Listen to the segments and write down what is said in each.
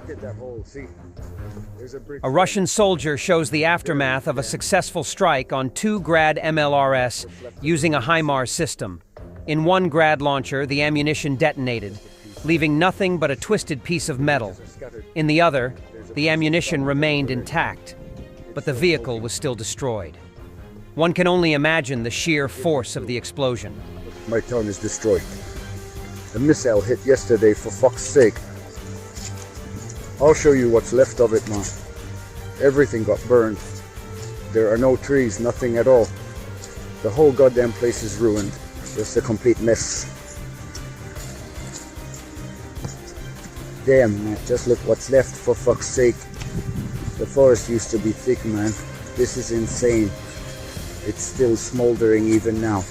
Look at that hole, see? There's a bridge. A Russian soldier shows the aftermath of a successful strike on 2 Grad MLRS using a HIMARS system. In one Grad launcher, the ammunition detonated, leaving nothing but a twisted piece of metal. In the other, the ammunition remained intact, but the vehicle was still destroyed. One can only imagine the sheer force of the explosion. My town is destroyed. A missile hit yesterday, for fuck's sake. I'll show you what's left of it, man. Everything got burned. There are no trees, nothing at all. The whole goddamn place is ruined. Just a complete mess. Damn, man, just look what's left, for fuck's sake. The forest used to be thick, man. This is insane. It's still smoldering even now.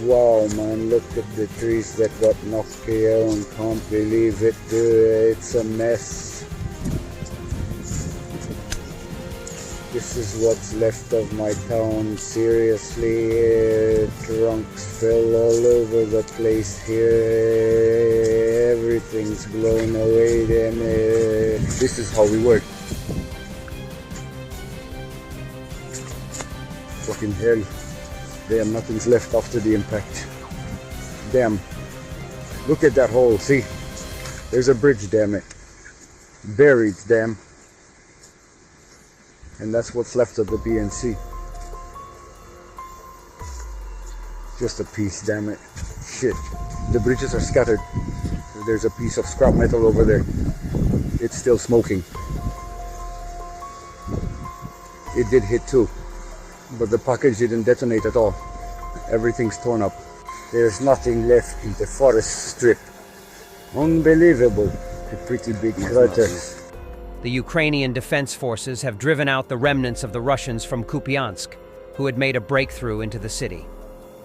Wow, man, look at the trees that got knocked down. Can't believe it, dude. It's a mess. This is what's left of my town. Seriously, trunks fell all over the place here. Everything's blown away. Then this is how we work. Fucking hell. Damn, nothing's left after the impact. Damn. Look at that hole, see? There's a bridge, damn it. Buried, damn. And that's what's left of the BNC. Just a piece, damn it. Shit. The bridges are scattered. There's a piece of scrap metal over there. It's still smoking. It did hit too, but the package didn't detonate at all. Everything's torn up. There's nothing left in the forest strip. Unbelievable. A pretty big crater. The Ukrainian defense forces have driven out the remnants of the Russians from Kupiansk, who had made a breakthrough into the city.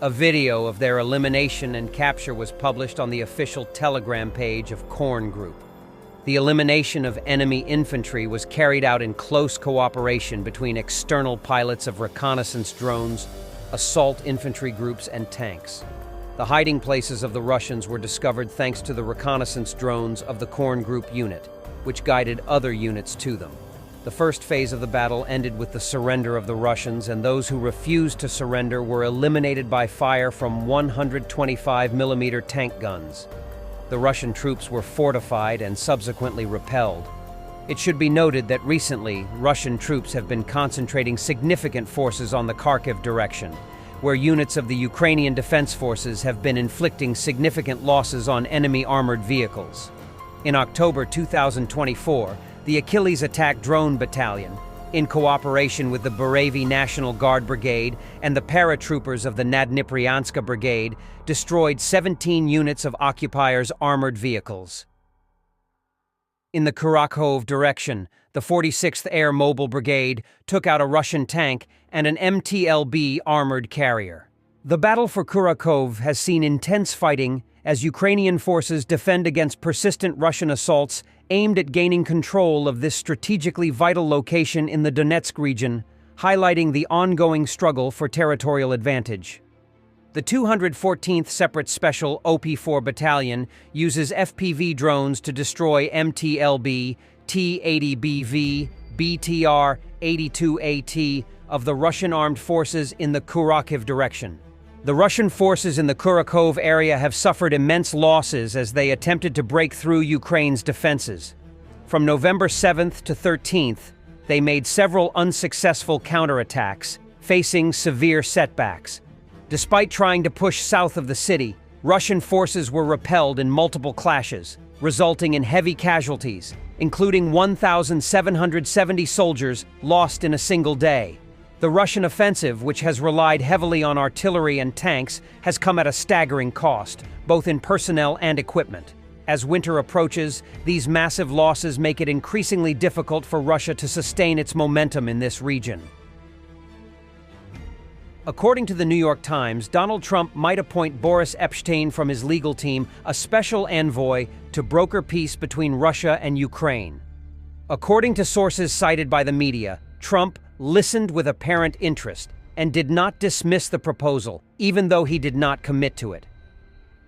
A video of their elimination and capture was published on the official Telegram page of Korn Group. The elimination of enemy infantry was carried out in close cooperation between external pilots of reconnaissance drones, assault infantry groups, and tanks. The hiding places of the Russians were discovered thanks to the reconnaissance drones of the Korn Group unit, which guided other units to them. The first phase of the battle ended with the surrender of the Russians, and those who refused to surrender were eliminated by fire from 125mm tank guns. The Russian troops were fortified and subsequently repelled. It should be noted that recently, Russian troops have been concentrating significant forces on the Kharkiv direction, where units of the Ukrainian defense forces have been inflicting significant losses on enemy armored vehicles. In October 2024, the Achilles Attack Drone Battalion, in cooperation with the Buravy National Guard Brigade and the paratroopers of the Nadnipryantska Brigade, destroyed 17 units of occupiers' armored vehicles. In the Kurakhove direction, the 46th Air Mobile Brigade took out a Russian tank and an MTLB armored carrier. The battle for Kurakhove has seen intense fighting as Ukrainian forces defend against persistent Russian assaults aimed at gaining control of this strategically vital location in the Donetsk region, highlighting the ongoing struggle for territorial advantage. The 214th Separate Special OP-4 Battalion uses FPV drones to destroy MTLB, T-80BV, BTR-82AT of the Russian armed forces in the Kurakhove direction. The Russian forces in the Kurakhove area have suffered immense losses as they attempted to break through Ukraine's defenses. From November 7th to 13th, they made several unsuccessful counterattacks, facing severe setbacks. Despite trying to push south of the city, Russian forces were repelled in multiple clashes, resulting in heavy casualties, including 1,770 soldiers lost in a single day. The Russian offensive, which has relied heavily on artillery and tanks, has come at a staggering cost, both in personnel and equipment. As winter approaches, these massive losses make it increasingly difficult for Russia to sustain its momentum in this region. According to the New York Times, Donald Trump might appoint Boris Epshteyn from his legal team a special envoy to broker peace between Russia and Ukraine. According to sources cited by the media, Trump listened with apparent interest and did not dismiss the proposal, even though he did not commit to it.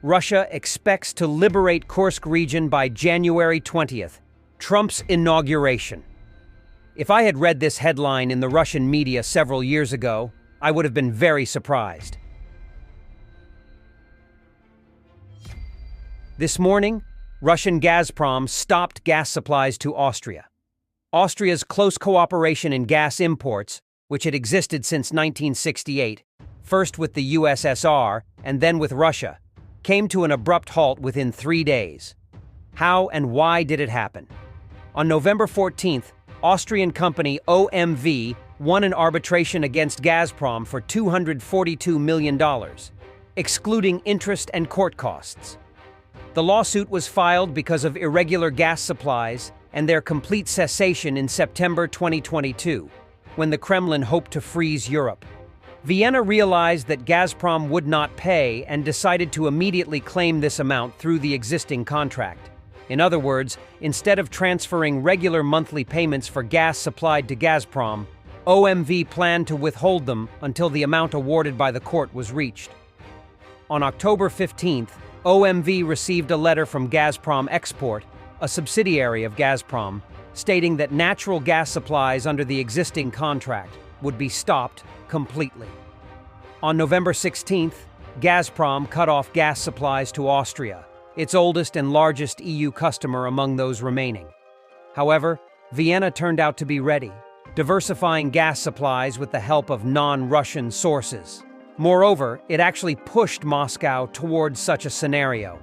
Russia expects to liberate Kursk region by January 20th, Trump's inauguration. If I had read this headline in the Russian media several years ago, I would have been very surprised. This morning, Russian Gazprom stopped gas supplies to Austria. Austria's close cooperation in gas imports, which had existed since 1968, first with the USSR and then with Russia, came to an abrupt halt within 3 days. How and why did it happen? On November 14th, Austrian company OMV won an arbitration against Gazprom for $242 million, excluding interest and court costs. The lawsuit was filed because of irregular gas supplies and their complete cessation in September 2022, when the Kremlin hoped to freeze Europe. Vienna realized that Gazprom would not pay and decided to immediately claim this amount through the existing contract. In other words, instead of transferring regular monthly payments for gas supplied to Gazprom, OMV planned to withhold them until the amount awarded by the court was reached. On October 15th, OMV received a letter from Gazprom Export, a subsidiary of Gazprom, stating that natural gas supplies under the existing contract would be stopped completely. On November 16th, Gazprom cut off gas supplies to Austria, its oldest and largest EU customer among those remaining. However, Vienna turned out to be ready, diversifying gas supplies with the help of non-Russian sources. Moreover, it actually pushed Moscow towards such a scenario.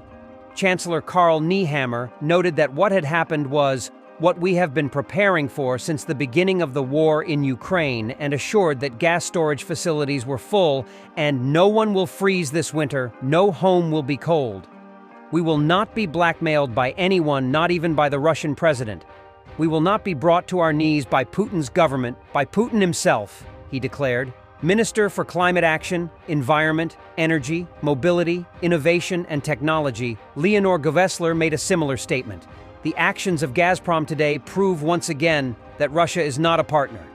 Chancellor Karl Nehammer noted that what had happened was what we have been preparing for since the beginning of the war in Ukraine, and assured that gas storage facilities were full and no one will freeze this winter, no home will be cold. We will not be blackmailed by anyone, not even by the Russian president. We will not be brought to our knees by Putin's government, by Putin himself, he declared. Minister for Climate Action, Environment, Energy, Mobility, Innovation, and Technology, Leonor Gewessler, made a similar statement. The actions of Gazprom today prove once again that Russia is not a partner.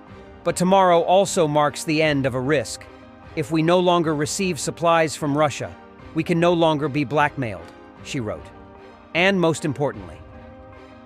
But tomorrow also marks the end of a risk. If we no longer receive supplies from Russia, we can no longer be blackmailed, she wrote. And most importantly,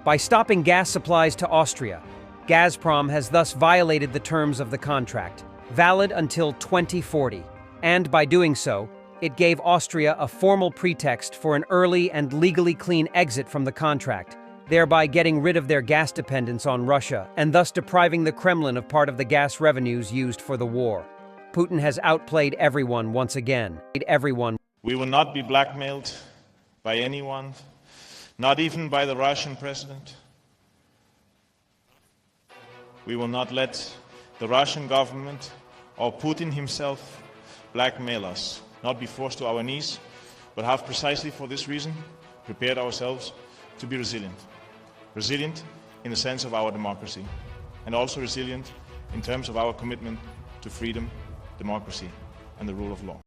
by stopping gas supplies to Austria, Gazprom has thus violated the terms of the contract, valid until 2040, and by doing so, it gave Austria a formal pretext for an early and legally clean exit from the contract, thereby getting rid of their gas dependence on Russia and thus depriving the Kremlin of part of the gas revenues used for the war. Putin has outplayed everyone once again. We will not be blackmailed by anyone, not even by the Russian president. We will not let the Russian government or Putin himself blackmail us, not be forced to our knees, but have precisely for this reason prepared ourselves to be resilient. Resilient in the sense of our democracy, and also resilient in terms of our commitment to freedom, democracy, and the rule of law.